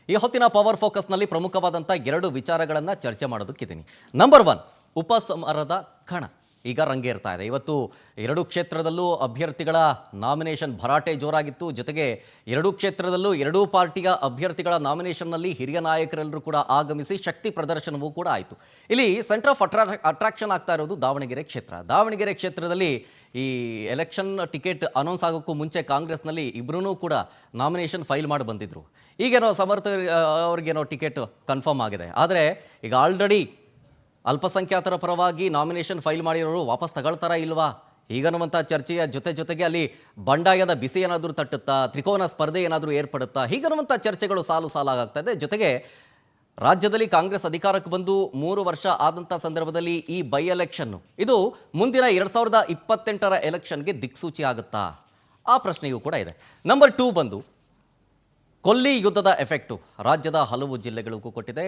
ಈ ಹೊತ್ತಿನ ಪವರ್ ಫೋಕಸ್ನಲ್ಲಿ ಪ್ರಮುಖವಾದಂಥ ಎರಡು ವಿಚಾರಗಳನ್ನು ಚರ್ಚೆ ಮಾಡೋದಕ್ಕಿದ್ದೀನಿ. ನಂಬರ್ 1, ಉಪಸಮರದ ಕಣ ಈಗ ರಂಗೇರ್ತಾ ಇದೆ. ಇವತ್ತು ಎರಡು ಕ್ಷೇತ್ರದಲ್ಲೂ ಅಭ್ಯರ್ಥಿಗಳ ನಾಮಿನೇಷನ್ ಭರಾಟೆ ಜೋರಾಗಿತ್ತು. ಜೊತೆಗೆ ಎರಡೂ ಕ್ಷೇತ್ರದಲ್ಲೂ ಎರಡೂ ಪಾರ್ಟಿಯ ಅಭ್ಯರ್ಥಿಗಳ ನಾಮಿನೇಷನ್ನಲ್ಲಿ ಹಿರಿಯ ನಾಯಕರೆಲ್ಲರೂ ಕೂಡ ಆಗಮಿಸಿ ಶಕ್ತಿ ಪ್ರದರ್ಶನವೂ ಕೂಡ ಆಯಿತು. ಇಲ್ಲಿ ಸೆಂಟರ್ ಆಫ್ ಅಟ್ರಾಕ್ಷನ್ ಆಗ್ತಾ ಇರೋದು ದಾವಣಗೆರೆ ಕ್ಷೇತ್ರ. ದಾವಣಗೆರೆ ಕ್ಷೇತ್ರದಲ್ಲಿ ಈ ಎಲೆಕ್ಷನ್ ಟಿಕೆಟ್ ಅನೌನ್ಸ್ ಆಗೋಕ್ಕೂ ಮುಂಚೆ ಕಾಂಗ್ರೆಸ್ನಲ್ಲಿ ಇಬ್ಬರೂ ಕೂಡ ನಾಮಿನೇಷನ್ ಫೈಲ್ ಮಾಡಿ ಬಂದಿದ್ದರು. ಈಗೇನೋ ಸಮರ್ಥ ಅವ್ರಿಗೇನೋ ಟಿಕೆಟ್ ಕನ್ಫರ್ಮ್ ಆಗಿದೆ. ಆದರೆ ಈಗ ಆಲ್ರೆಡಿ ಅಲ್ಪಸಂಖ್ಯಾತರ ಪರವಾಗಿ ನಾಮಿನೇಷನ್ ಫೈಲ್ ಮಾಡಿರೋರು ವಾಪಸ್ ತಗೊಳ್ತಾರಾ ಇಲ್ವಾ ಹೀಗನ್ನುವಂಥ ಚರ್ಚೆಯ ಜೊತೆಗೆ ಅಲ್ಲಿ ಬಂಡಾಯದ ಬಿಸಿ ಏನಾದರೂ ತಟ್ಟುತ್ತಾ, ತ್ರಿಕೋನ ಸ್ಪರ್ಧೆ ಏನಾದರೂ ಏರ್ಪಡುತ್ತಾ, ಹೀಗನ್ನುವಂಥ ಚರ್ಚೆಗಳು ಸಾಲಾಗ್ತಾ ಇದೆ. ಜೊತೆಗೆ ರಾಜ್ಯದಲ್ಲಿ ಕಾಂಗ್ರೆಸ್ ಅಧಿಕಾರಕ್ಕೆ ಬಂದು 3 ವರ್ಷ ಆದಂಥ ಸಂದರ್ಭದಲ್ಲಿ ಈ ಬೈ ಎಲೆಕ್ಷನ್ನು ಇದು ಮುಂದಿನ 2028ರ ಎಲೆಕ್ಷನ್ಗೆ ದಿಕ್ಸೂಚಿ ಆಗುತ್ತಾ, ಆ ಪ್ರಶ್ನೆಯೂ ಕೂಡ ಇದೆ. ನಂಬರ್ 2 ಬಂದು ಕೊಲ್ಲಿ ಯುದ್ಧದ ಎಫೆಕ್ಟು ರಾಜ್ಯದ ಹಲವು ಜಿಲ್ಲೆಗಳಿಗೂ ಕೊಟ್ಟಿದೆ,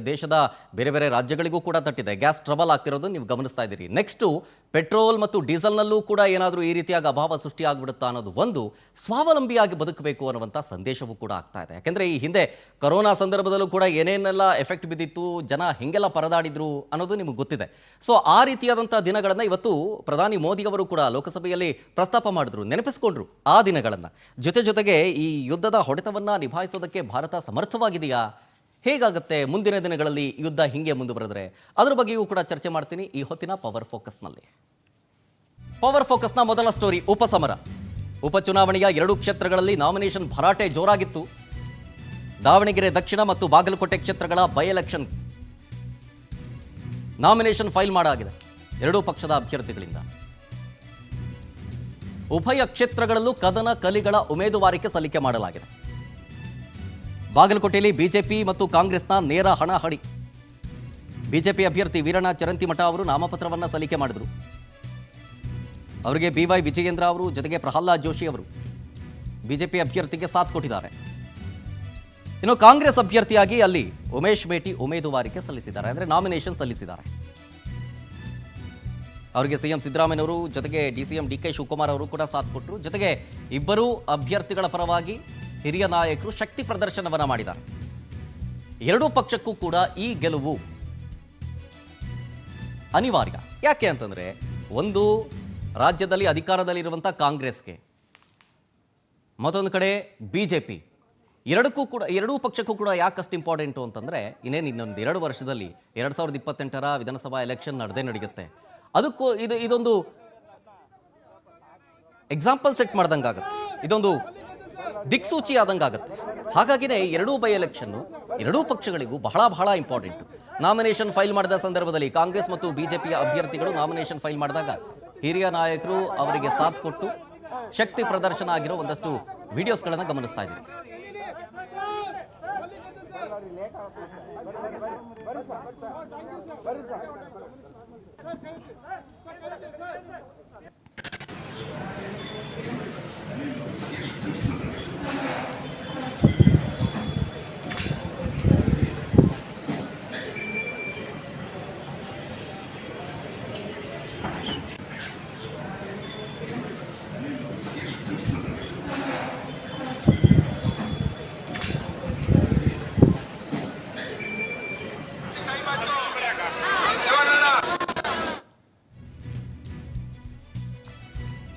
ದೇಶದ ಬೇರೆ ಬೇರೆ ರಾಜ್ಯಗಳಿಗೂ ಕೂಡ ತಟ್ಟಿದೆ. ಗ್ಯಾಸ್ ಟ್ರಬಲ್ ಆಗ್ತಿರೋದು ನೀವು ಗಮನಿಸ್ತಾ ಇದ್ದೀರಿ. ನೆಕ್ಸ್ಟು ಪೆಟ್ರೋಲ್ ಮತ್ತು ಡೀಸೆಲ್ನಲ್ಲೂ ಕೂಡ ಏನಾದರೂ ಈ ರೀತಿಯಾಗಿ ಅಭಾವ ಸೃಷ್ಟಿಯಾಗ್ಬಿಡುತ್ತಾ ಅನ್ನೋದು ಒಂದು, ಸ್ವಾವಲಂಬಿಯಾಗಿ ಬದುಕಬೇಕು ಅನ್ನುವಂಥ ಸಂದೇಶವೂ ಕೂಡ ಆಗ್ತಾ ಇದೆ. ಯಾಕೆಂದರೆ ಈ ಹಿಂದೆ ಕೊರೋನಾ ಸಂದರ್ಭದಲ್ಲೂ ಕೂಡ ಏನೇನೆಲ್ಲ ಎಫೆಕ್ಟ್ ಬಿದ್ದಿತ್ತು, ಜನ ಹಿಂಗೆಲ್ಲ ಪರದಾಡಿದ್ರು ಅನ್ನೋದು ನಿಮಗೆ ಗೊತ್ತಿದೆ. ಸೊ ಆ ರೀತಿಯಾದಂಥ ದಿನಗಳನ್ನು ಇವತ್ತು ಪ್ರಧಾನಿ ಮೋದಿಯವರು ಕೂಡ ಲೋಕಸಭೆಯಲ್ಲಿ ಪ್ರಸ್ತಾಪ ಮಾಡಿದ್ರು, ನೆನಪಿಸ್ಕೊಂಡ್ರು ಆ ದಿನಗಳನ್ನು. ಜೊತೆಗೆ ಈ ಯುದ್ಧದ ಹೊಡೆತವನ್ನು ನಿಭಾಯಿಸೋದಕ್ಕೆ ಭಾರತ ಸಮರ್ಥವಾಗಿದೆಯಾ, ಹೇಗಾಗುತ್ತೆ ಮುಂದಿನ ದಿನಗಳಲ್ಲಿ ಯುದ್ಧ ಹಿಂಗೆ ಮುಂದುವರೆದರೆ, ಅದರ ಬಗ್ಗೆಯೂ ಕೂಡ ಚರ್ಚೆ ಮಾಡ್ತೀನಿ ಈ ಹೊತ್ತಿನ ಪವರ್ ಫೋಕಸ್ನಲ್ಲಿ. ಪವರ್ ಫೋಕಸ್ನ ಮೊದಲ ಸ್ಟೋರಿ ಉಪಸಮರ. ಉಪಚುನಾವಣೆಯ 2 ಕ್ಷೇತ್ರಗಳಲ್ಲಿ ನಾಮಿನೇಷನ್ ಭರಾಟೆ ಜೋರಾಗಿತ್ತು. ದಾವಣಗೆರೆ ದಕ್ಷಿಣ ಮತ್ತು ಬಾಗಲಕೋಟೆ ಕ್ಷೇತ್ರಗಳ ಬೈ ಎಲೆಕ್ಷನ್ ನಾಮಿನೇಷನ್ ಫೈಲ್ ಮಾಡಾಗಿದೆ ಎರಡೂ ಪಕ್ಷದ ಅಭ್ಯರ್ಥಿಗಳಿಂದ. ಉಭಯ ಕ್ಷೇತ್ರಗಳಲ್ಲೂ ಕದನ ಕಲಿಗಳ ಉಮೇದುವಾರಿಕೆ ಸಲ್ಲಿಕೆ ಮಾಡಲಾಗಿದೆ. ಬಾಗಲಕೋಟೆಯಲ್ಲಿ ಬಿಜೆಪಿ ಮತ್ತು ಕಾಂಗ್ರೆಸ್ನ ನೇರ ಹಣಾಹಣಿ. ಬಿಜೆಪಿ ಅಭ್ಯರ್ಥಿ ವೀರಣ್ಣ ಚರಂತಿಮಠ ಅವರು ನಾಮಪತ್ರವನ್ನು ಸಲ್ಲಿಕೆ ಮಾಡಿದರು. ಅವರಿಗೆ BY ವಿಜಯೇಂದ್ರ ಅವರು ಜೊತೆಗೆ ಪ್ರಹ್ಲಾದ್ ಜೋಶಿ ಅವರು ಬಿಜೆಪಿ ಅಭ್ಯರ್ಥಿಗೆ ಸಾಥ್ ಕೊಟ್ಟಿದ್ದಾರೆ. ಇನ್ನು ಕಾಂಗ್ರೆಸ್ ಅಭ್ಯರ್ಥಿಯಾಗಿ ಅಲ್ಲಿ ಉಮೇಶ್ ಮೇಟಿ ಉಮೇದುವಾರಿಕೆ ಸಲ್ಲಿಸಿದ್ದಾರೆ, ಅಂದರೆ ನಾಮಿನೇಷನ್ ಸಲ್ಲಿಸಿದ್ದಾರೆ. ಅವರಿಗೆ CM ಸಿದ್ದರಾಮಯ್ಯ ಅವರು ಜೊತೆಗೆ DCM DK ಶಿವಕುಮಾರ್ ಅವರು ಕೂಡ ಸಾಥ್ ಕೊಟ್ಟರು. ಜೊತೆಗೆ ಇಬ್ಬರೂ ಅಭ್ಯರ್ಥಿಗಳ ಪರವಾಗಿ ಹಿರಿಯ ನಾಯಕರು ಶಕ್ತಿ ಪ್ರದರ್ಶನವನ್ನು ಮಾಡಿದ್ದಾರೆ. ಎರಡೂ ಪಕ್ಷಕ್ಕೂ ಕೂಡ ಈ ಗೆಲುವು ಅನಿವಾರ್ಯ. ಯಾಕೆ ಅಂತಂದರೆ, ಒಂದು ರಾಜ್ಯದಲ್ಲಿ ಅಧಿಕಾರದಲ್ಲಿರುವಂಥ ಕಾಂಗ್ರೆಸ್ಗೆ, ಮತ್ತೊಂದು ಕಡೆ BJP, ಎರಡೂ ಪಕ್ಷಕ್ಕೂ ಕೂಡ ಯಾಕಷ್ಟು ಇಂಪಾರ್ಟೆಂಟು ಅಂತಂದರೆ, ಇನ್ನೊಂದು 2 ವರ್ಷದಲ್ಲಿ 2028ರ ವಿಧಾನಸಭಾ ಎಲೆಕ್ಷನ್ ನಡೆಯುತ್ತೆ. ಅದಕ್ಕೂ ಇದೊಂದು ಎಕ್ಸಾಂಪಲ್ ಸೆಟ್ ಮಾಡ್ದಂಗಾಗುತ್ತೆ, ಇದೊಂದು ದಿಕ್ಸೂಚಿ ಆದಂಗಾಗುತ್ತೆ. ಹಾಗಾಗಿನೇ ಎರಡೂ ಬೈ ಎಲೆಕ್ಷನ್ನು ಎರಡೂ ಪಕ್ಷಗಳಿಗೂ ಬಹಳ ಇಂಪಾರ್ಟೆಂಟು. ನಾಮಿನೇಷನ್ ಫೈಲ್ ಮಾಡಿದ ಸಂದರ್ಭದಲ್ಲಿ ಕಾಂಗ್ರೆಸ್ ಮತ್ತು ಬಿಜೆಪಿಯ ಅಭ್ಯರ್ಥಿಗಳು ನಾಮಿನೇಷನ್ ಫೈಲ್ ಮಾಡಿದಾಗ ಹಿರಿಯ ನಾಯಕರು ಅವರಿಗೆ ಸಾಥ್ ಕೊಟ್ಟು ಶಕ್ತಿ ಪ್ರದರ್ಶನ ಆಗಿರೋ ಒಂದಷ್ಟು ವಿಡಿಯೋಸ್ಗಳನ್ನು ಗಮನಿಸ್ತಾ ಇದ್ದೀರಿ.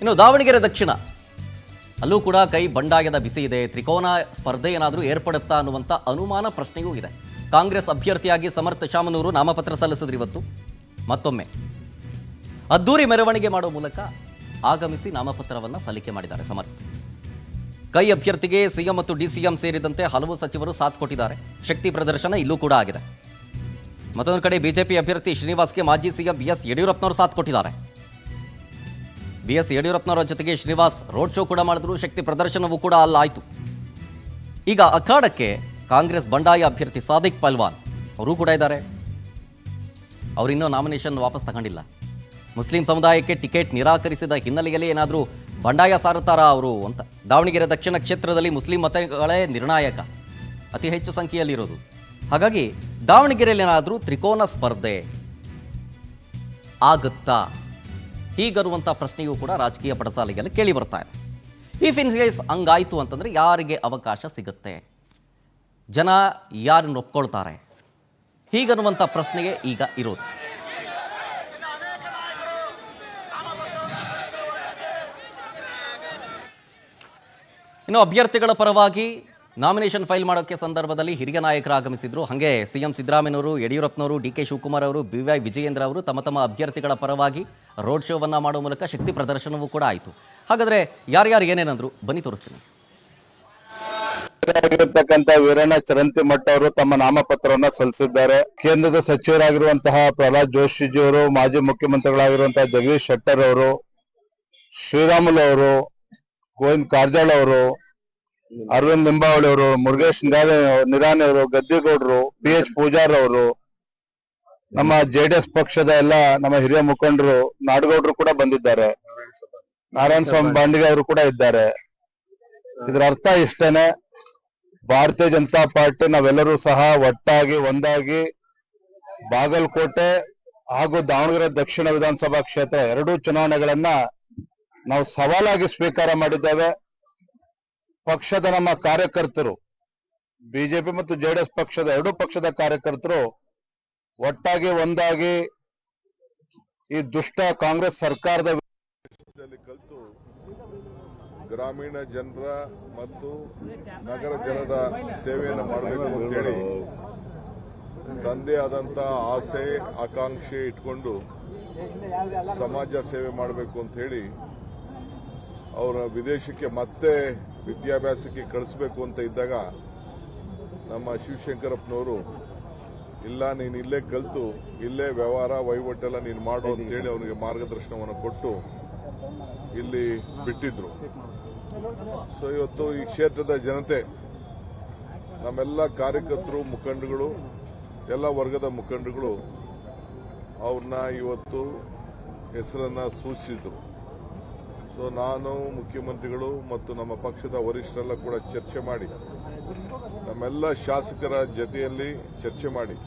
ಇನ್ನು ದಾವಣಗೆರೆ ದಕ್ಷಿಣ, ಅಲ್ಲೂ ಕೂಡ ಕೈ ಬಂಡಾಯದ ಬಿಸಿ ಇದೆ. ತ್ರಿಕೋನ ಸ್ಪರ್ಧೆ ಏನಾದರೂ ಏರ್ಪಡುತ್ತಾ ಅನ್ನುವಂಥ ಅನುಮಾನ ಪ್ರಶ್ನೆಯೂ ಇದೆ. ಕಾಂಗ್ರೆಸ್ ಅಭ್ಯರ್ಥಿಯಾಗಿ ಸಮರ್ಥ ಶಾಮನೂರು ನಾಮಪತ್ರ ಸಲ್ಲಿಸಿದ್ರು. ಇವತ್ತು ಮತ್ತೊಮ್ಮೆ ಅದ್ದೂರಿ ಮೆರವಣಿಗೆ ಮಾಡುವ ಮೂಲಕ ಆಗಮಿಸಿ ನಾಮಪತ್ರವನ್ನು ಸಲ್ಲಿಕೆ ಮಾಡಿದ್ದಾರೆ ಸಮರ್ಥ. ಕೈ ಅಭ್ಯರ್ಥಿಗೆ CM ಮತ್ತು DCM ಸೇರಿದಂತೆ ಹಲವು ಸಚಿವರು ಸಾಥ್ ಕೊಟ್ಟಿದ್ದಾರೆ. ಶಕ್ತಿ ಪ್ರದರ್ಶನ ಇಲ್ಲೂ ಕೂಡ ಆಗಿದೆ. ಮತ್ತೊಂದು ಕಡೆ ಬಿಜೆಪಿ ಅಭ್ಯರ್ಥಿ ಶ್ರೀನಿವಾಸ್ಗೆ ಮಾಜಿ CM BS ಯಡಿಯೂರಪ್ಪನವರು ಸಾಥ್ ಕೊಟ್ಟಿದ್ದಾರೆ. BS ಯಡಿಯೂರಪ್ಪನವರ ಜೊತೆಗೆ ಶ್ರೀನಿವಾಸ್ ರೋಡ್ ಶೋ ಕೂಡ ಮಾಡಿದ್ರು. ಶಕ್ತಿ ಪ್ರದರ್ಶನವೂ ಕೂಡ ಅಲ್ಲಾಯಿತು. ಈಗ ಅಖಾಡಕ್ಕೆ ಕಾಂಗ್ರೆಸ್ ಬಂಡಾಯ ಅಭ್ಯರ್ಥಿ ಸಾದಿಕ್ ಪಲ್ವಾನ್ ಅವರು ಕೂಡ ಇದ್ದಾರೆ. ಅವರಿನ್ನೂ ನಾಮಿನೇಷನ್ ವಾಪಸ್ ತಗೊಂಡಿಲ್ಲ. ಮುಸ್ಲಿಂ ಸಮುದಾಯಕ್ಕೆ ಟಿಕೆಟ್ ನಿರಾಕರಿಸಿದ ಹಿನ್ನೆಲೆಯಲ್ಲಿ ಏನಾದರೂ ಬಂಡಾಯ ಸಾರುತ್ತಾರಾ ಅವರು ಅಂತ. ದಾವಣಗೆರೆ ದಕ್ಷಿಣ ಕ್ಷೇತ್ರದಲ್ಲಿ ಮುಸ್ಲಿಂ ಮತಗಳೇ ನಿರ್ಣಾಯಕ, ಅತಿ ಹೆಚ್ಚು ಸಂಖ್ಯೆಯಲ್ಲಿರೋದು. ಹಾಗಾಗಿ ದಾವಣಗೆರೆಯಲ್ಲಿ ಏನಾದರೂ ತ್ರಿಕೋನ ಸ್ಪರ್ಧೆ ಆಗುತ್ತಾ, ಹೀಗರುವಂಥ ಪ್ರಶ್ನೆಯೂ ಕೂಡ ರಾಜಕೀಯ ಪಡಸಾಲೆಯಲ್ಲಿ ಕೇಳಿ ಬರ್ತಾ ಇದೆ. ಇಫ್ ಇನ್ ಕೇಸ್ ಹಂಗಾಯಿತು ಅಂತಂದರೆ ಯಾರಿಗೆ ಅವಕಾಶ ಸಿಗುತ್ತೆ? ಜನ ಯಾರನ್ನು ಒಪ್ಕೊಳ್ತಾರೆ ಹೀಗನ್ನುವಂಥ ಪ್ರಶ್ನೆಗೆ ಈಗ ಇರೋದು. ಇನ್ನು ಅಭ್ಯರ್ಥಿಗಳ ಪರವಾಗಿ ನಾಮಿನೇಷನ್ ಫೈಲ್ ಮಾಡೋಕ್ಕೆ ಸಂದರ್ಭದಲ್ಲಿ ಹಿರಿಯ ನಾಯಕರು ಆಗಮಿಸಿದ್ರು. ಹಾಗೆ ಸಿಎಂ ಸಿದ್ದರಾಮಯ್ಯನವರು, ಯಡಿಯೂರಪ್ಪನವರು, ಡಿ ಕೆ ಶಿವಕುಮಾರ್ ಅವರು, BY ವಿಜಯೇಂದ್ರ ಅವರು ತಮ್ಮ ತಮ್ಮ ಅಭ್ಯರ್ಥಿಗಳ ಪರವಾಗಿ ರೋಡ್ ಶೋವನ್ನು ಮಾಡುವ ಮೂಲಕ ಶಕ್ತಿ ಪ್ರದರ್ಶನವೂ ಕೂಡ ಆಯಿತು. ಹಾಗಾದರೆ ಯಾರ್ಯಾರು ಏನೇನಂದ್ರು ಬನ್ನಿ ತೋರಿಸ್ತೀನಿ. ಆಗಿರ್ತಕ್ಕಂಥ ವೀರಣ್ಣ ಚರಂತಿಮಠ ಅವರು ತಮ್ಮ ನಾಮಪತ್ರವನ್ನ ಸಲ್ಲಿಸಿದ್ದಾರೆ. ಕೇಂದ್ರದ ಸಚಿವರಾಗಿರುವಂತಹ ಪ್ರಹ್ಲಾದ್ ಜೋಶಿಜಿ ಅವರು, ಮಾಜಿ ಮುಖ್ಯಮಂತ್ರಿಗಳಾಗಿರುವಂತಹ ಜಗದೀಶ್ ಶೆಟ್ಟರ್ ಅವರು, ಶ್ರೀರಾಮುಲು ಅವರು, ಗೋವಿಂದ್ ಕಾರಜೋಳ ಅವರು, ಅರವಿಂದ್ ಲಿಂಬಾವಳಿ ಅವರು, ಮುರುಗೇಶ್ ನಿರಾಣಿ ಅವರು, ಗದ್ದಿಗೌಡರು, PH ಪೂಜಾರ್ ಅವರು, ನಮ್ಮ JDS ಪಕ್ಷದ ಎಲ್ಲ ನಮ್ಮ ಹಿರಿಯ ಮುಖಂಡರು ನಾಡಗೌಡರು ಕೂಡ ಬಂದಿದ್ದಾರೆ. ನಾರಾಯಣ ಸ್ವಾಮಿ ಬಾಂಡಿಗೆ ಅವರು ಕೂಡ ಇದ್ದಾರೆ. ಇದರ ಅರ್ಥ ಇಷ್ಟೇನೆ, ಭಾರತೀಯ ಜನತಾ ಪಾರ್ಟಿ ನಾವೆಲ್ಲರೂ ಸಹ ಒಟ್ಟಾಗಿ ಒಂದಾಗಿ ಬಾಗಲಕೋಟೆ ಹಾಗೂ ದಾವಣಗೆರೆ ದಕ್ಷಿಣ ವಿಧಾನಸಭಾ ಕ್ಷೇತ್ರ ಎರಡೂ ಚುನಾವಣೆಗಳನ್ನ ನಾವು ಸವಾಲಾಗಿ ಸ್ವೀಕಾರ ಮಾಡಿದ್ದೇವೆ. ಪಕ್ಷದ ನಮ್ಮ ಕಾರ್ಯಕರ್ತರು, ಬಿಜೆಪಿ ಮತ್ತು JDS ಪಕ್ಷದ ಎರಡೂ ಪಕ್ಷದ ಕಾರ್ಯಕರ್ತರು ಒಟ್ಟಾಗಿ ಒಂದಾಗಿ ಈ ದುಷ್ಟ ಕಾಂಗ್ರೆಸ್ ಸರ್ಕಾರದ ಕಲಿತು ಗ್ರಾಮೀಣ ಜನರ ಮತ್ತು ನಗರ ಜನರ ಸೇವೆಯನ್ನು ಮಾಡಬೇಕು ಅಂತೇಳಿ ತಂದೆ ಆದಂತ ಆಸೆ ಆಕಾಂಕ್ಷೆ ಇಟ್ಕೊಂಡು ಸಮಾಜ ಸೇವೆ ಮಾಡಬೇಕು ಅಂತ ಹೇಳಿ ಅವರ ವಿದೇಶಕ್ಕೆ ಮತ್ತೆ ವಿದ್ಯಾಭ್ಯಾಸಕ್ಕೆ ಕಳಿಸಬೇಕು ಅಂತ ಇದ್ದಾಗ ನಮ್ಮ ಶಿವಶಂಕರಪ್ಪನವರು ಇಲ್ಲ ನೀನು ಇಲ್ಲೇ ಕಲಿತು ಇಲ್ಲೇ ವ್ಯವಹಾರ ವಹಿವಾಟೆಲ್ಲ ನೀನು ಮಾಡು ಅಂತೇಳಿ ಅವನಿಗೆ ಮಾರ್ಗದರ್ಶನವನ್ನು ಕೊಟ್ಟು ಇಲ್ಲಿ ಬಿಟ್ಟಿದ್ರು. ಸೊ ಇವತ್ತು ಈ ಕ್ಷೇತ್ರದ ಜನತೆ ನಮ್ಮೆಲ್ಲ ಕಾರ್ಯಕರ್ತರು, ಮುಖಂಡಗಳು, ಎಲ್ಲ ವರ್ಗದ ಮುಖಂಡಗಳು ಅವ್ರನ್ನ ಇವತ್ತು ಹೆಸರನ್ನ ಸೂಚಿಸಿದ್ರು. ಸೊ ನಾನು ಮುಖ್ಯಮಂತ್ರಿಗಳು ಮತ್ತು ನಮ್ಮ ಪಕ್ಷದ ವರಿಷ್ಠರೆಲ್ಲ ಕೂಡ ಚರ್ಚೆ ಮಾಡಿ ನಮ್ಮೆಲ್ಲ ಶಾಸಕರ ಜೊತೆಯಲ್ಲಿ ಚರ್ಚೆ ಮಾಡಿ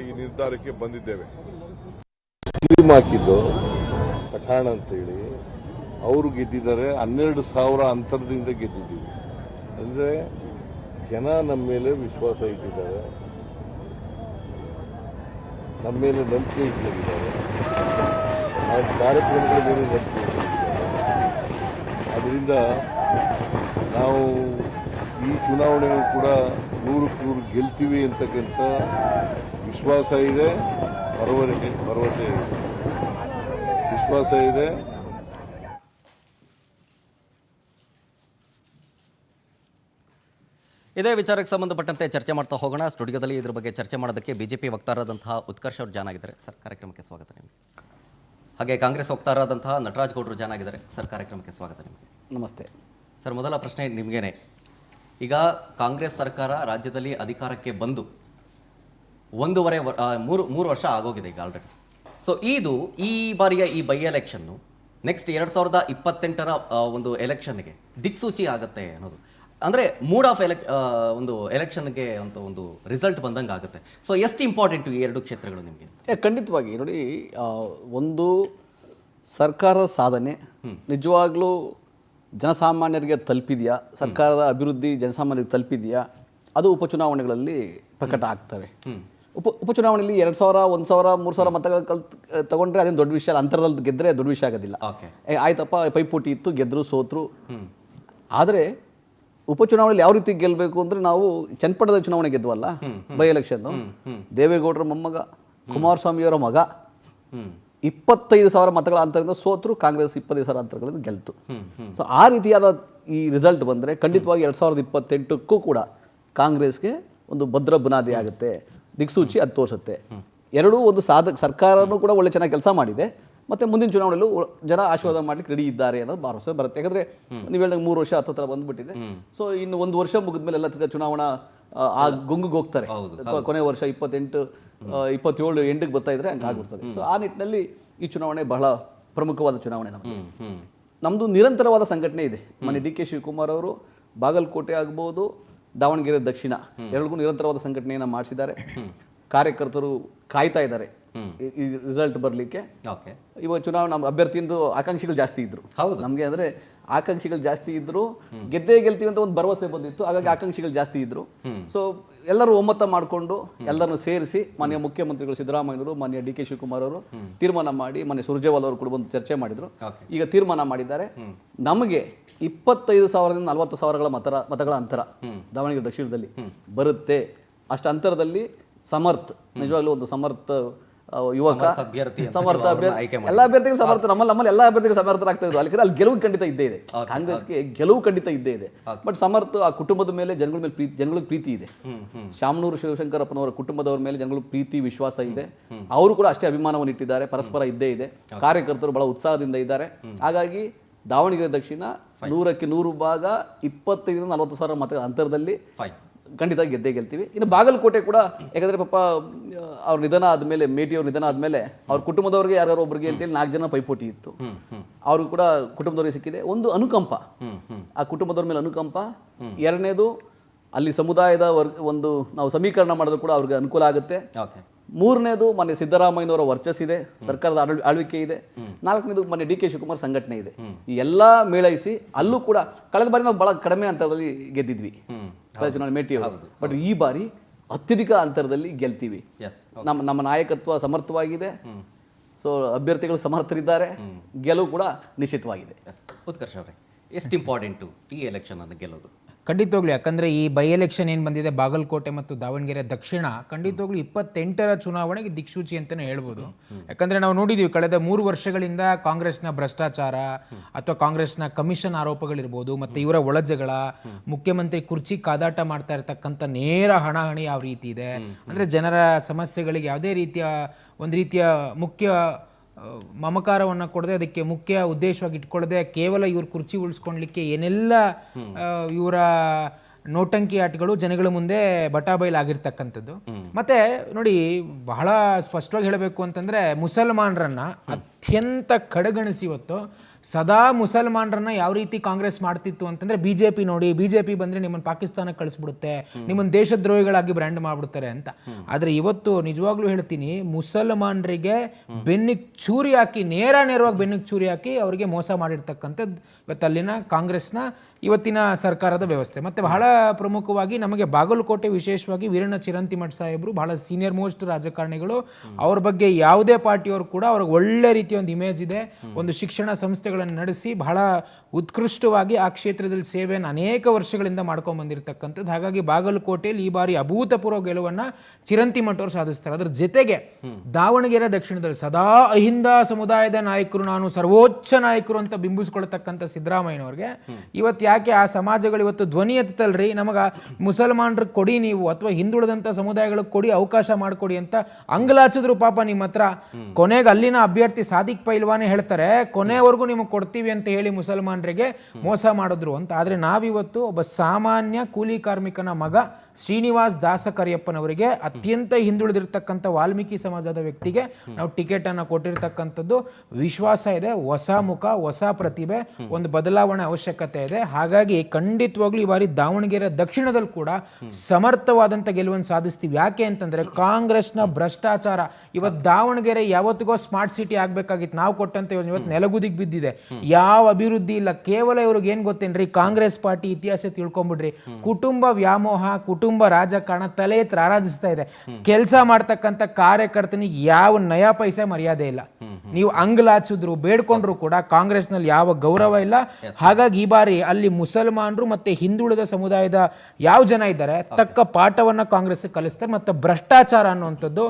ಈ ನಿರ್ಧಾರಕ್ಕೆ ಬಂದಿದ್ದೇವೆ. ಸ್ಕೀಮ್ ಹಾಕಿದ್ದು ಪಠಾಣ ಅಂತೇಳಿ ಅವರು ಗೆದ್ದಿದ್ದಾರೆ. 12,000 ಅಂತರದಿಂದ ಗೆದ್ದಿದ್ದೀವಿ. ಅಂದ್ರೆ ಜನ ನಮ್ಮ ಮೇಲೆ ವಿಶ್ವಾಸ ಇಟ್ಟಿದ್ದಾರೆ, ನಮ್ಮ ಮೇಲೆ ನಂಬಿಕೆ ಇಟ್ಟಿದ್ದಾರೆ, ನಾವು ಕಾರ್ಯಕ್ರಮಗಳ ಮೇಲೆ ನಂಬಿಕೆ ಇಟ್ಟಿದ್ದಾರೆ. ಅದರಿಂದ ನಾವು ಈ ಚುನಾವಣೆಗಳು ಕೂಡ 100ಕ್ಕೆ 100 ಗೆಲ್ತೀವಿ ಅಂತಕ್ಕಂಥ ವಿಶ್ವಾಸ ಇದೆ, ಭರವಸೆ ಇದೆ, ವಿಶ್ವಾಸ ಇದೆ. ಇದೇ ವಿಚಾರಕ್ಕೆ ಸಂಬಂಧಪಟ್ಟಂತೆ ಚರ್ಚೆ ಮಾಡ್ತಾ ಹೋಗೋಣ. ಸ್ಟುಡಿಯೋದಲ್ಲಿ ಇದ್ರ ಬಗ್ಗೆ ಚರ್ಚೆ ಮಾಡೋದಕ್ಕೆ ಬಿಜೆಪಿ ವಕ್ತಾರರಾದಂತಹ ಉತ್ಕರ್ಷ್ ಅವರು ಜಾನ್ ಆಗಿದ್ದಾರೆ. ಸರ್, ಕಾರ್ಯಕ್ರಮಕ್ಕೆ ಸ್ವಾಗತ ನಿಮಗೆ. ಹಾಗೆ ಕಾಂಗ್ರೆಸ್ ವಕ್ತಾರರಾದಂತಹ ನಟರಾಜ್ ಗೌಡರು ಜಾನ್ ಆಗಿದ್ದಾರೆ. ಸರ್, ಕಾರ್ಯಕ್ರಮಕ್ಕೆ ಸ್ವಾಗತ ನಿಮಗೆ. ನಮಸ್ತೆ ಸರ್, ಮೊದಲ ಪ್ರಶ್ನೆ ನಿಮಗೇನೆ. ಈಗ ಕಾಂಗ್ರೆಸ್ ಸರ್ಕಾರ ರಾಜ್ಯದಲ್ಲಿ ಅಧಿಕಾರಕ್ಕೆ ಬಂದು 3 ವರ್ಷ ಆಗೋಗಿದೆ ಈಗ ಆಲ್ರೆಡಿ. ಸೊ ಈ ಬಾರಿಯ ಈ ಬೈ ಎಲೆಕ್ಷನ್ನು ನೆಕ್ಸ್ಟ್ 2028ರ ಒಂದು ಎಲೆಕ್ಷನ್ಗೆ ದಿಕ್ಸೂಚಿ ಆಗುತ್ತೆ ಅನ್ನೋದು, ಅಂದರೆ ಮೂಡ್ ಆಫ್ ಒಂದು ಎಲೆಕ್ಷನ್ಗೆ ಅಂತ ಒಂದು ರಿಸಲ್ಟ್ ಬಂದಂಗೆ ಆಗುತ್ತೆ. ಸೊ ಎಷ್ಟು ಇಂಪಾರ್ಟೆಂಟು ಈ ಎರಡು ಕ್ಷೇತ್ರಗಳು ನಿಮಗೆ? ಖಂಡಿತವಾಗಿ ನೋಡಿ, ಒಂದು ಸರ್ಕಾರದ ಸಾಧನೆ ನಿಜವಾಗ್ಲೂ ಜನಸಾಮಾನ್ಯರಿಗೆ ತಲುಪಿದೆಯಾ, ಸರ್ಕಾರದ ಅಭಿವೃದ್ಧಿ ಜನಸಾಮಾನ್ಯರಿಗೆ ತಲುಪಿದೆಯಾ, ಅದು ಉಪಚುನಾವಣೆಗಳಲ್ಲಿ ಪ್ರಕಟ ಆಗ್ತವೆ. ಉಪಚುನಾವಣೆಯಲ್ಲಿ 2,000, 1,000, 3,000 ಮತಗಳು ತಗೊಂಡ್ರೆ ಅದೇನು ದೊಡ್ಡ ವಿಷಯ ಅಲ್ಲ. ಅಂತರದಲ್ಲಿ ಗೆದ್ದರೆ ದೊಡ್ಡ ವಿಷಯ ಆಗೋದಿಲ್ಲ. ಆಯ್ತಪ್ಪ, ಪೈಪೋಟಿ ಇತ್ತು, ಗೆದ್ದರು, ಸೋತರು. ಆದರೆ ಉಪಚುನಾವಣೆಯಲ್ಲಿ ಯಾವ ರೀತಿ ಗೆಲ್ಲಬೇಕು ಅಂದರೆ, ನಾವು ಚನ್ನಪಟ್ಟಣದ ಚುನಾವಣೆ ಗೆದ್ವಲ್ಲ ಬೈ ಎಲೆಕ್ಷನ್, ದೇವೇಗೌಡರ ಮೊಮ್ಮಗ ಕುಮಾರಸ್ವಾಮಿಯವರ ಮಗ 25,000 ಮತಗಳ ಅಂತರದಿಂದ ಸೋತರು, ಕಾಂಗ್ರೆಸ್ 25,000 ಅಂತರಗಳಿಂದ ಗೆಲ್ತು. ಸೊ ಆ ರೀತಿಯಾದ ಈ ರಿಸಲ್ಟ್ ಬಂದರೆ ಖಂಡಿತವಾಗಿ 2028ಕ್ಕೂ ಕೂಡ ಕಾಂಗ್ರೆಸ್ಗೆ ಒಂದು ಭದ್ರ ಬುನಾದಿ ಆಗುತ್ತೆ, ದಿಕ್ಸೂಚಿ ಅದು ತೋರಿಸುತ್ತೆ. ಎರಡೂ ಒಂದು ಸರ್ಕಾರನೂ ಕೂಡ ಒಳ್ಳೆ ಚೆನ್ನಾಗಿ ಕೆಲಸ ಮಾಡಿದೆ, ಮತ್ತು ಮುಂದಿನ ಚುನಾವಣೆಯಲ್ಲೂ ಜನ ಆಶೀರ್ವಾದ ಮಾಡ್ಲಿಕ್ಕೆ ರೆಡಿ ಇದ್ದಾರೆ ಅನ್ನೋದು ಭರವಸೆ ಬರುತ್ತೆ. ಯಾಕಂದರೆ ನೀವು ಹೇಳಿದಾಗ 3 ವರ್ಷ ಹತ್ತಿರ ಬಂದ್ಬಿಟ್ಟಿದೆ. ಸೊ ಇನ್ನು 1 ವರ್ಷ ಮುಗಿದ್ಮೇಲೆ ಎಲ್ಲ ಚುನಾವಣಾ ಆ ಗುಂಗಿಗೆ ಹೋಗ್ತಾರೆ. ಕೊನೆ ವರ್ಷ 27 ಎಂಡಿಗೆ ಬರ್ತಾ ಇದ್ರೆ ಹಂಗೆ ಆಗ್ಬಿಡ್ತದೆ. ಸೊ ಆ ನಿಟ್ಟಿನಲ್ಲಿ ಈ ಚುನಾವಣೆ ಬಹಳ ಪ್ರಮುಖವಾದ ಚುನಾವಣೆ. ನಮ್ಮದು ನಿರಂತರವಾದ ಸಂಘಟನೆ ಇದೆ. ಮೊನ್ನೆ ಡಿ ಕೆ ಶಿವಕುಮಾರ್ ಅವರು ಬಾಗಲಕೋಟೆ ಆಗ್ಬೋದು, ದಾವಣಗೆರೆ ದಕ್ಷಿಣ ಎರಡಿಗೂ ನಿರಂತರವಾದ ಸಂಘಟನೆಯನ್ನು ಮಾಡಿಸಿದ್ದಾರೆ. ಕಾರ್ಯಕರ್ತರು ಕಾಯ್ತಾ ಇದ್ದಾರೆ ಈ ರಿಸಲ್ಟ್ ಬರಲಿಕ್ಕೆ. ಓಕೆ. ಇವಾಗ ಚುನಾವಣಾ ನಮ್ಮ ಅಭ್ಯರ್ಥಿಯಿಂದ ಆಕಾಂಕ್ಷಿಗಳು ಜಾಸ್ತಿ ಇದ್ರು. ಹೌದು. ನಮಗೆ ಅಂದರೆ ಆಕಾಂಕ್ಷಿಗಳು ಜಾಸ್ತಿ ಇದ್ರು, ಗೆದ್ದೇ ಗೆಲ್ತೀವಿ ಅಂತ ಒಂದು ಭರವಸೆ ಬಂದಿತ್ತು. ಹಾಗಾಗಿ ಆಕಾಂಕ್ಷಿಗಳು ಜಾಸ್ತಿ ಇದ್ರು. ಸೊ ಎಲ್ಲರೂ ಒಮ್ಮತ ಮಾಡಿಕೊಂಡು ಎಲ್ಲರನ್ನು ಸೇರಿಸಿ ಮಾನ್ಯ ಮುಖ್ಯಮಂತ್ರಿಗಳು ಸಿದ್ದರಾಮಯ್ಯನವರು, ಮಾನ್ಯ ಡಿ ಕೆ ಶಿವಕುಮಾರ್ ಅವರು ತೀರ್ಮಾನ ಮಾಡಿ, ಮಾನ್ಯ ಸುರ್ಜೇವಾಲ ಅವರು ಕೂಡ ಬಂದು ಚರ್ಚೆ ಮಾಡಿದ್ರು. ಈಗ ತೀರ್ಮಾನ ಮಾಡಿದ್ದಾರೆ. ನಮಗೆ 25,000ದಿಂದ 40,000ಗಳ ಮತಗಳ ಅಂತರ ದಾವಣಗೆರೆ ದಕ್ಷಿಣದಲ್ಲಿ ಬರುತ್ತೆ. ಅಷ್ಟು ಅಂತರದಲ್ಲಿ ಸಮರ್ಥ, ನಿಜವಾಗ್ಲೂ ಒಂದು ಸಮರ್ಥ ಯುವಕ, ಸಮರ್ಥ ಅಭ್ಯರ್ಥಿ, ಎಲ್ಲ ಅಭ್ಯರ್ಥಿಗಳು ಸಮರ್ಥ, ನಮ್ಮಲ್ಲಿ ಎಲ್ಲ ಅಭ್ಯರ್ಥಿಗಳು ಸಮರ್ಥರಾಗ್ತಾ ಇದ್ರು. ಅಲ್ಲಿ ಗೆಲುವು ಖಂಡಿತ ಇದ್ದೇ ಇದೆ, ಕಾಂಗ್ರೆಸ್ಗೆ ಗೆಲುವು ಖಂಡಿತ ಇದ್ದೇ ಇದೆ. ಬಟ್ ಸಮರ್ಥ ಆ ಕುಟುಂಬದ ಮೇಲೆ ಜನಗಳಿಗೆ ಪ್ರೀತಿ ಇದೆ. ಶಾಮನೂರು ಶಿವಶಂಕರಪ್ಪನವರ ಕುಟುಂಬದವರ ಮೇಲೆ ಜನಗಳಿಗೆ ಪ್ರೀತಿ ವಿಶ್ವಾಸ ಇದೆ. ಅವರು ಕೂಡ ಅಷ್ಟೇ ಅಭಿಮಾನವನ್ನು ಇಟ್ಟಿದ್ದಾರೆ, ಪರಸ್ಪರ ಇದ್ದೇ ಇದೆ. ಕಾರ್ಯಕರ್ತರು ಬಹಳ ಉತ್ಸಾಹದಿಂದ ಇದ್ದಾರೆ. ಹಾಗಾಗಿ ದಾವಣಗೆರೆ ದಕ್ಷಿಣ 100ಕ್ಕೆ 100 ಭಾಗ 25,000 40,000 ಮತಗಳ ಅಂತರದಲ್ಲಿ ಖಂಡಿತ ಗೆದ್ದೇ ಗೆಲ್ತೀವಿ. ಇನ್ನು ಬಾಗಲಕೋಟೆ ಕೂಡ, ಯಾಕಂದ್ರೆ ಪಾಪ ಅವ್ರ ನಿಧನ ಆದ್ಮೇಲೆ, ಮೇಟಿ ಅವ್ರ ನಿಧನ ಆದ್ಮೇಲೆ ಅವ್ರ ಕುಟುಂಬದವ್ರಿಗೆ ಯಾರು ಒಬ್ಬರಿಗೆ ಅಂತೇಳಿ 4 ಜನ ಪೈಪೋಟಿ ಇತ್ತು. ಅವ್ರಿಗೂ ಕೂಡ ಕುಟುಂಬದವ್ರಿಗೆ ಸಿಕ್ಕಿದೆ. ಒಂದು ಅನುಕಂಪ, ಆ ಕುಟುಂಬದವ್ರ ಮೇಲೆ ಅನುಕಂಪ. ಎರಡನೇದು ಅಲ್ಲಿ ಸಮುದಾಯದ ಒಂದು ನಾವು ಸಮೀಕರಣ ಮಾಡಿದ್ರು ಕೂಡ ಅವ್ರಿಗೆ ಅನುಕೂಲ ಆಗುತ್ತೆ. ಮೂರನೇದು ಮಾನ್ಯ ಸಿದ್ದರಾಮಯ್ಯನವರ ವರ್ಚಸ್ಸಿದೆ, ಸರ್ಕಾರದ ಆಳ್ವಿಕೆ ಇದೆ. ನಾಲ್ಕನೇದು ಮಾನ್ಯ ಡಿ ಕೆ ಶಿವಕುಮಾರ್ ಸಂಘಟನೆ ಇದೆ. ಈ ಎಲ್ಲ ಮೇಳೈಸಿ ಅಲ್ಲೂ ಕೂಡ ಕಳೆದ ಬಾರಿ ನಾವು ಬಹಳ ಕಡಿಮೆ ಅಂತರದಲ್ಲಿ ಗೆದ್ದಿದ್ವಿ ಕಳೆದ ಚುನಾವಣೆ ಮೇಟಿ. ಬಟ್ ಈ ಬಾರಿ ಅತ್ಯಧಿಕ ಅಂತರದಲ್ಲಿ ಗೆಲ್ತೀವಿ. ನಮ್ಮ ನಾಯಕತ್ವ ಸಮರ್ಥವಾಗಿದೆ. ಸೊ ಅಭ್ಯರ್ಥಿಗಳು ಸಮರ್ಥರಿದ್ದಾರೆ. ಗೆಲುವು ಕೂಡ ನಿಶ್ಚಿತವಾಗಿದೆ. ಉತ್ಕರ್ಷ ಅವರೇ, ಎಷ್ಟು ಇಂಪಾರ್ಟೆಂಟು ಈ ಎಲೆಕ್ಷನ್ ಅನ್ನು ಗೆಲ್ಲೋದು? ಖಂಡಿತವಾಗ್ಲೂ, ಯಾಕಂದರೆ ಈ ಬೈ ಎಲೆಕ್ಷನ್ ಏನು ಬಂದಿದೆ ಬಾಗಲಕೋಟೆ ಮತ್ತು ದಾವಣಗೆರೆ ದಕ್ಷಿಣ, ಖಂಡಿತವಾಗ್ಲೂ 28ರ ಚುನಾವಣೆಗೆ ದಿಕ್ಸೂಚಿ ಅಂತಲೇ ಹೇಳ್ಬೋದು. ಯಾಕಂದರೆ ನಾವು ನೋಡಿದ್ದೀವಿ ಕಳೆದ 3 ವರ್ಷಗಳಿಂದ ಕಾಂಗ್ರೆಸ್ನ ಭ್ರಷ್ಟಾಚಾರ ಅಥವಾ ಕಾಂಗ್ರೆಸ್ನ ಕಮಿಷನ್ ಆರೋಪಗಳಿರ್ಬೋದು, ಮತ್ತು ಇವರ ಒಳಜಗಳ, ಮುಖ್ಯಮಂತ್ರಿ ಕುರ್ಚಿ ಕಾದಾಟ ಮಾಡ್ತಾ ಇರ್ತಕ್ಕಂಥ ನೇರ ಹಣಾಹಣಿ ಯಾವ ರೀತಿ ಇದೆ ಅಂದರೆ ಜನರ ಸಮಸ್ಯೆಗಳಿಗೆ ಯಾವುದೇ ರೀತಿಯ ಒಂದು ರೀತಿಯ ಮುಖ್ಯ ಮಮಕಾರವನ್ನು ಕೊಡದೆ, ಅದಕ್ಕೆ ಮುಖ್ಯ ಉದ್ದೇಶವಾಗಿ ಇಟ್ಕೊಳ್ಳದೆ ಕೇವಲ ಇವ್ರ ಕುರ್ಚಿ ಉಳಿಸ್ಕೊಳ್ಲಿಕ್ಕೆ ಏನೆಲ್ಲ ಇವರ ನೋಟಂಕಿ ಆಟಗಳು ಜನಗಳ ಮುಂದೆ ಬಟಾಬೈಲಾಗಿರ್ತಕ್ಕಂಥದ್ದು. ಮತ್ತೆ ನೋಡಿ, ಬಹಳ ಸ್ಪಷ್ಟವಾಗಿ ಹೇಳಬೇಕು ಅಂತಂದ್ರೆ ಮುಸಲ್ಮಾನರನ್ನ ಅತ್ಯಂತ ಕಡೆಗಣಿಸಿ ಇವತ್ತು ಸದಾ ಮುಸಲ್ಮಾನರನ್ನ ಯಾವ ರೀತಿ ಕಾಂಗ್ರೆಸ್ ಮಾಡ್ತಿತ್ತು ಅಂತಂದ್ರೆ, ಬಿಜೆಪಿ ನೋಡಿ, ಬಿಜೆಪಿ ಬಂದ್ರೆ ನಿಮ್ಮನ್ನು ಪಾಕಿಸ್ತಾನಕ್ಕೆ ಕಳಿಸ್ಬಿಡುತ್ತೆ, ನಿಮ್ಮನ್ನು ದೇಶದ್ರೋಹಿಗಳಾಗಿ ಬ್ರ್ಯಾಂಡ್ ಮಾಡ್ಬಿಡ್ತಾರೆ ಅಂತ. ಆದ್ರೆ ಇವತ್ತು ನಿಜವಾಗ್ಲೂ ಹೇಳ್ತೀನಿ, ಮುಸಲ್ಮಾನರಿಗೆ ಬೆನ್ನಿಗೆ ಚೂರಿ ಹಾಕಿ, ನೇರವಾಗಿ ಬೆನ್ನಿಗೆ ಚೂರಿ ಹಾಕಿ ಅವರಿಗೆ ಮೋಸ ಮಾಡಿರ್ತಕ್ಕಂಥದ್ದು ಇವತ್ತು ಅಲ್ಲಿನ ಕಾಂಗ್ರೆಸ್ನ ಇವತ್ತಿನ ಸರ್ಕಾರದ ವ್ಯವಸ್ಥೆ. ಮತ್ತೆ ಬಹಳ ಪ್ರಮುಖವಾಗಿ ನಮಗೆ ಬಾಗಲಕೋಟೆ, ವಿಶೇಷವಾಗಿ ವೀರಣ್ಣ ಚಿರಂತಿಮಠ ಸಾಹೇಬರು ಬಹಳ ಸೀನಿಯರ್ ಮೋಸ್ಟ್ ರಾಜಕಾರಣಿಗಳು. ಅವ್ರ ಬಗ್ಗೆ ಯಾವುದೇ ಪಾರ್ಟಿಯವರು ಕೂಡ ಅವ್ರಿಗೆ ಒಳ್ಳೆ ರೀತಿಯ ಒಂದು ಇಮೇಜ್ ಇದೆ. ಒಂದು ಶಿಕ್ಷಣ ಸಂಸ್ಥೆಗಳನ್ನು ನಡೆಸಿ ಬಹಳ ಉತ್ಕೃಷ್ಟವಾಗಿ ಆ ಕ್ಷೇತ್ರದಲ್ಲಿ ಸೇವೆಯನ್ನು ಅನೇಕ ವರ್ಷಗಳಿಂದ ಮಾಡ್ಕೊಂಡು ಬಂದಿರತಕ್ಕಂಥದ್ದು. ಹಾಗಾಗಿ ಬಾಗಲಕೋಟೆಯಲ್ಲಿ ಈ ಬಾರಿ ಅಭೂತಪೂರ್ವ ಗೆಲುವನ್ನು ಚಿರಂತಿಮಠ ಅವರು ಸಾಧಿಸ್ತಾರೆ. ಅದರ ಜೊತೆಗೆ ದಾವಣಗೆರೆ ದಕ್ಷಿಣದಲ್ಲಿ ಸದಾ ಅಹಿಂದ ಸಮುದಾಯದ ನಾಯಕರು, ನಾನು ಸರ್ವೋಚ್ಚ ನಾಯಕರು ಅಂತ ಬಿಂಬಿಸ್ಕೊಳ್ತಕ್ಕಂಥ ಸಿದ್ದರಾಮಯ್ಯನವ್ರಿಗೆ ಇವತ್ತು ಯಾಕೆ ಆ ಸಮಾಜಗಳು ಇವತ್ತು ಧ್ವನಿ ಎತ್ತಲ್ರಿ, ನಮಗೆ ಮುಸಲ್ಮಾನರಿಗೆ ಕೊಡಿ ನೀವು, ಅಥವಾ ಹಿಂದುಳಿದಂಥ ಸಮುದಾಯಗಳಿಗೆ ಕೊಡಿ, ಅವಕಾಶ ಮಾಡಿಕೊಡಿ ಅಂತ ಅಂಗಲಾಚಿದ್ರು ಪಾಪ ನಿಮ್ಮ ಹತ್ರ. ಕೊನೆಗೆ ಅಲ್ಲಿನ ಅಭ್ಯರ್ಥಿ ಸಾದಿಕ್ ಪೈಲ್ವಾನೆ ಹೇಳ್ತಾರೆ, ಕೊನೆವರೆಗೂ ನಿಮಗೆ ಕೊಡ್ತೀವಿ ಅಂತ ಹೇಳಿ ಮುಸಲ್ಮಾನರಿಗೆ ಮೋಸ ಮಾಡಿದ್ರು ಅಂತ. ಆದರೆ ನಾವಿವತ್ತು ಒಬ್ಬ ಸಾಮಾನ್ಯ ಕೂಲಿ ಕಾರ್ಮಿಕನ ಮಗ ಶ್ರೀನಿವಾಸ್ ದಾಸಕರಿಯಪ್ಪನವರಿಗೆ, ಅತ್ಯಂತ ಹಿಂದುಳಿದಿರ್ತಕ್ಕಂಥ ವಾಲ್ಮೀಕಿ ಸಮಾಜದ ವ್ಯಕ್ತಿಗೆ ನಾವು ಟಿಕೆಟ್ ಅನ್ನು ಕೊಟ್ಟಿರ್ತಕ್ಕಂಥದ್ದು. ವಿಶ್ವಾಸ ಇದೆ, ಹೊಸ ಮುಖ, ಹೊಸ ಪ್ರತಿಭೆ, ಒಂದು ಬದಲಾವಣೆ ಅವಶ್ಯಕತೆ ಇದೆ. ಹಾಗಾಗಿ ಖಂಡಿತವಾಗ್ಲೂ ಈ ಬಾರಿ ದಾವಣಗೆರೆ ದಕ್ಷಿಣದಲ್ಲಿ ಕೂಡ ಸಮರ್ಥವಾದಂಥ ಗೆಲುವನ್ನು ಸಾಧಿಸ್ತೀವಿ. ಯಾಕೆ ಅಂತಂದ್ರೆ ಕಾಂಗ್ರೆಸ್ನ ಭ್ರಷ್ಟಾಚಾರ ಇವತ್ತು ದಾವಣಗೆರೆ ಯಾವತ್ತಿಗೋ ಸ್ಮಾರ್ಟ್ ಸಿಟಿ ಆಗ್ಬೇಕಾಗಿತ್ತು, ನಾವು ಕೊಟ್ಟಂತ ಯೋಜನೆ ಇವತ್ತು ನೆಲಗುದಿಗೆ ಬಿದ್ದಿದೆ. ಯಾವ ಅಭಿವೃದ್ಧಿ ಇಲ್ಲ. ಕೇವಲ ಇವ್ರಿಗೆ ಏನ್ ಗೊತ್ತೇನ್ರಿ, ಕಾಂಗ್ರೆಸ್ ಪಾರ್ಟಿ ಇತಿಹಾಸ ತಿಳ್ಕೊಂಡ್ಬಿಡ್ರಿ, ಕುಟುಂಬ ವ್ಯಾಮೋಹ, ಕುಟುಂಬ ರಾಜಕಾರಣ ತಲೆ ಎತ್ತಿ ರಾರಾಜಿಸ್ತಾ ಇದೆ. ಕೆಲಸ ಮಾಡ್ತಕ್ಕಂಥ ಕಾರ್ಯಕರ್ತನಿಗೆ ಯಾವ ನಯಾ ಪೈಸೆ ಮರ್ಯಾದೆ ಇಲ್ಲ. ನೀವು ಅಂಗಲಾಚಿದ್ರು, ಬೇಡ್ಕೊಂಡ್ರು ಕೂಡ ಕಾಂಗ್ರೆಸ್ನಲ್ಲಿ ಯಾವ ಗೌರವ ಇಲ್ಲ. ಹಾಗಾಗಿ ಈ ಬಾರಿ ಅಲ್ಲಿ ಮುಸಲ್ಮಾನರು ಮತ್ತೆ ಹಿಂದುಳಿದ ಸಮುದಾಯದ ಯಾವ ಜನ ಇದ್ದಾರೆ ತಕ್ಕ ಪಾಠವನ್ನ ಕಾಂಗ್ರೆಸ್ ಕಲಿಸ್ತಾರೆ. ಮತ್ತೆ ಭ್ರಷ್ಟಾಚಾರ ಅನ್ನುವಂಥದ್ದು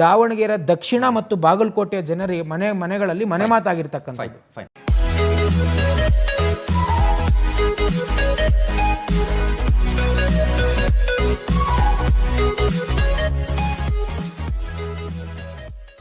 ದಾವಣಗೆರೆ ದಕ್ಷಿಣ ಮತ್ತು ಬಾಗಲಕೋಟೆಯ ಜನರಿಗೆ ಮನೆಗಳಲ್ಲಿ ಮನೆ ಮಾತಾಗಿರ್ತಕ್ಕಂಥದ್ದು.